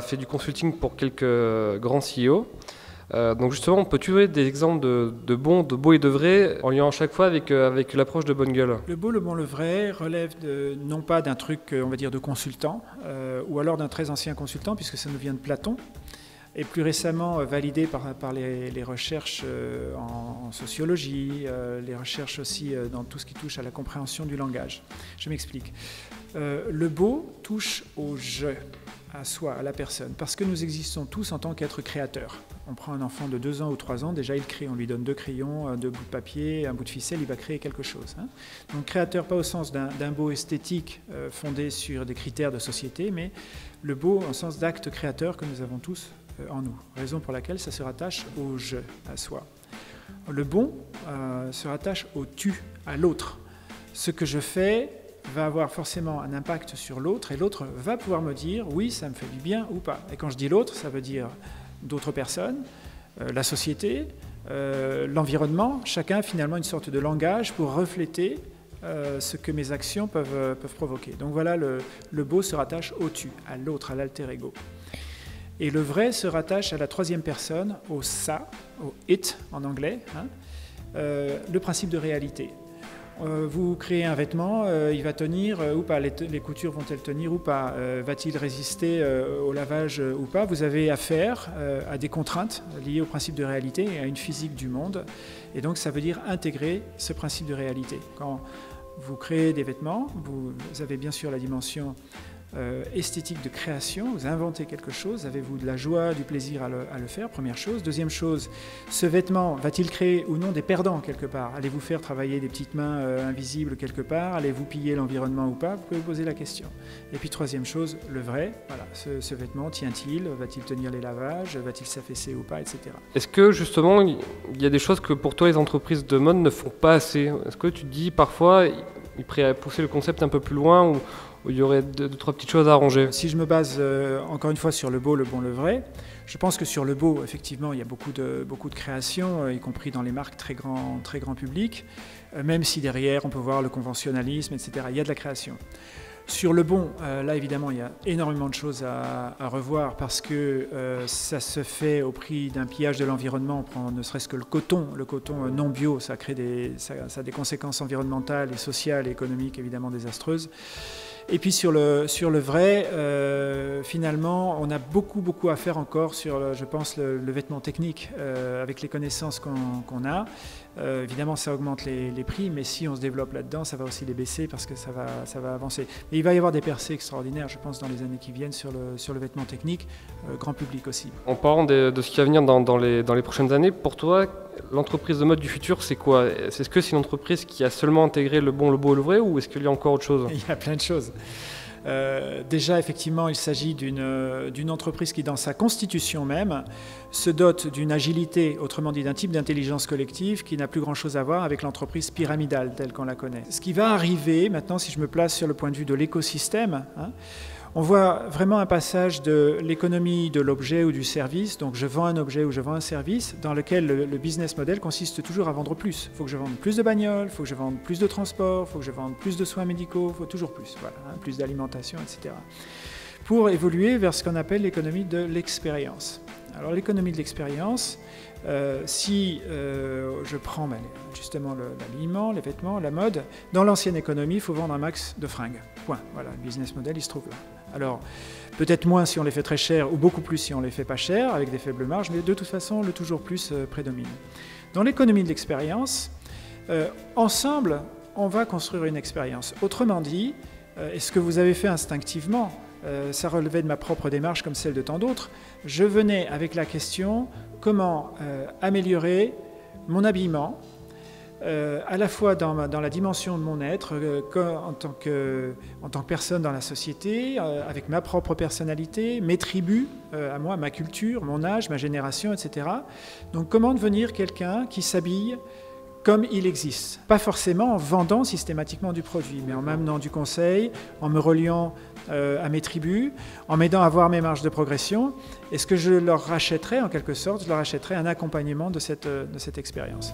as fait du consulting pour quelques grands CEO. Donc justement, on peut trouver des exemples de beau et de vrai en liant à chaque fois avec l'approche de bonne gueule. Le beau, le bon, le vrai relève non pas d'un truc, on va dire, de consultant, ou alors d'un très ancien consultant, puisque ça nous vient de Platon, et plus récemment validé par les recherches en sociologie, les recherches aussi dans tout ce qui touche à la compréhension du langage. Je m'explique. Le beau touche au je, à soi, à la personne, parce que nous existons tous en tant qu'êtres créateurs. On prend un enfant de 2 ans ou 3 ans, déjà il crée, on lui donne 2 crayons, 2 bouts de papier, un bout de ficelle, il va créer quelque chose. Donc créateur pas au sens d'un beau esthétique fondé sur des critères de société, mais le beau en sens d'acte créateur que nous avons tous en nous. Raison pour laquelle ça se rattache au je, à soi. Le bon se rattache au tu, à l'autre. Ce que je fais va avoir forcément un impact sur l'autre et l'autre va pouvoir me dire oui, ça me fait du bien ou pas. Et quand je dis l'autre, ça veut dire d'autres personnes, la société, l'environnement, chacun finalement une sorte de langage pour refléter ce que mes actions peuvent provoquer. Donc voilà, le beau se rattache au tu, à l'autre, à l'alter ego. Et le vrai se rattache à la troisième personne, au ça, au it en anglais, le principe de réalité. Vous créez un vêtement, il va tenir ou pas, les coutures vont-elles tenir ou pas, va-t-il résister au lavage ou pas. Vous avez affaire à des contraintes liées au principe de réalité et à une physique du monde. Et donc ça veut dire intégrer ce principe de réalité. Quand vous créez des vêtements, vous avez bien sûr la dimension esthétique de création, vous inventez quelque chose, avez-vous de la joie, du plaisir à le faire, première chose. Deuxième chose, ce vêtement va-t-il créer ou non des perdants quelque part? Allez-vous faire travailler des petites mains invisibles quelque part? Allez-vous piller l'environnement ou pas? Vous pouvez poser la question. Et puis troisième chose, le vrai, voilà, ce vêtement tient-il? Va-t-il tenir les lavages? Va-t-il s'affaisser ou pas, etc. Est-ce que justement, il y a des choses que pour toi les entreprises de mode ne font pas assez? Est-ce que tu te dis parfois, ils pourraient pousser le concept un peu plus loin ou il y aurait 2-3 petites choses à arranger? Si je me base encore une fois sur le beau, le bon, le vrai, je pense que sur le beau, effectivement, il y a beaucoup de créations, y compris dans les marques très grand public, même si derrière on peut voir le conventionnalisme, etc. Il y a de la création. Sur le bon, là évidemment, il y a énormément de choses à revoir parce que ça se fait au prix d'un pillage de l'environnement. On prend ne serait-ce que le coton non bio, ça a des conséquences environnementales et sociales et économiques évidemment désastreuses. Et puis sur le vrai, finalement, on a beaucoup à faire encore sur, je pense, le vêtement technique, avec les connaissances qu'on a. Évidemment, ça augmente les prix, mais si on se développe là-dedans, ça va aussi les baisser parce que ça va avancer. Mais il va y avoir des percées extraordinaires, je pense, dans les années qui viennent sur le vêtement technique, grand public aussi. En parlant de ce qui va venir dans les prochaines années, pour toi, l'entreprise de mode du futur, c'est quoi? Est-ce que c'est une entreprise qui a seulement intégré le bon, le beau et le vrai, ou est-ce qu'il y a encore autre chose? Il y a plein de choses. Déjà, effectivement, il s'agit d'une entreprise qui, dans sa constitution même, se dote d'une agilité, autrement dit d'un type d'intelligence collective qui n'a plus grand-chose à voir avec l'entreprise pyramidale telle qu'on la connaît. Ce qui va arriver, maintenant, si je me place sur le point de vue de l'écosystème, on voit vraiment un passage de l'économie de l'objet ou du service, donc je vends un objet ou je vends un service, dans lequel le business model consiste toujours à vendre plus. Il faut que je vende plus de bagnoles, il faut que je vende plus de transport, il faut que je vende plus de soins médicaux, il faut toujours plus, voilà, plus d'alimentation, etc. Pour évoluer vers ce qu'on appelle l'économie de l'expérience. Alors l'économie de l'expérience, si je prends justement l'aliment, les vêtements, la mode, dans l'ancienne économie, il faut vendre un max de fringues. Point. Voilà, le business model, il se trouve là. Alors, peut-être moins si on les fait très cher, ou beaucoup plus si on les fait pas cher, avec des faibles marges, mais de toute façon, le toujours plus prédomine. Dans l'économie de l'expérience, ensemble, on va construire une expérience. Autrement dit, et ce que vous avez fait instinctivement, ça relevait de ma propre démarche comme celle de tant d'autres, je venais avec la question comment améliorer mon habillement, à la fois dans la dimension de mon être, en tant que personne dans la société, avec ma propre personnalité, mes tribus, à moi, ma culture, mon âge, ma génération, etc. Donc comment devenir quelqu'un qui s'habille comme il existe. Pas forcément en vendant systématiquement du produit, mais en m'amenant du conseil, en me reliant à mes tribus, en m'aidant à voir mes marges de progression. Et ce que je leur rachèterais, en quelque sorte, je leur rachèterais un accompagnement de cette expérience.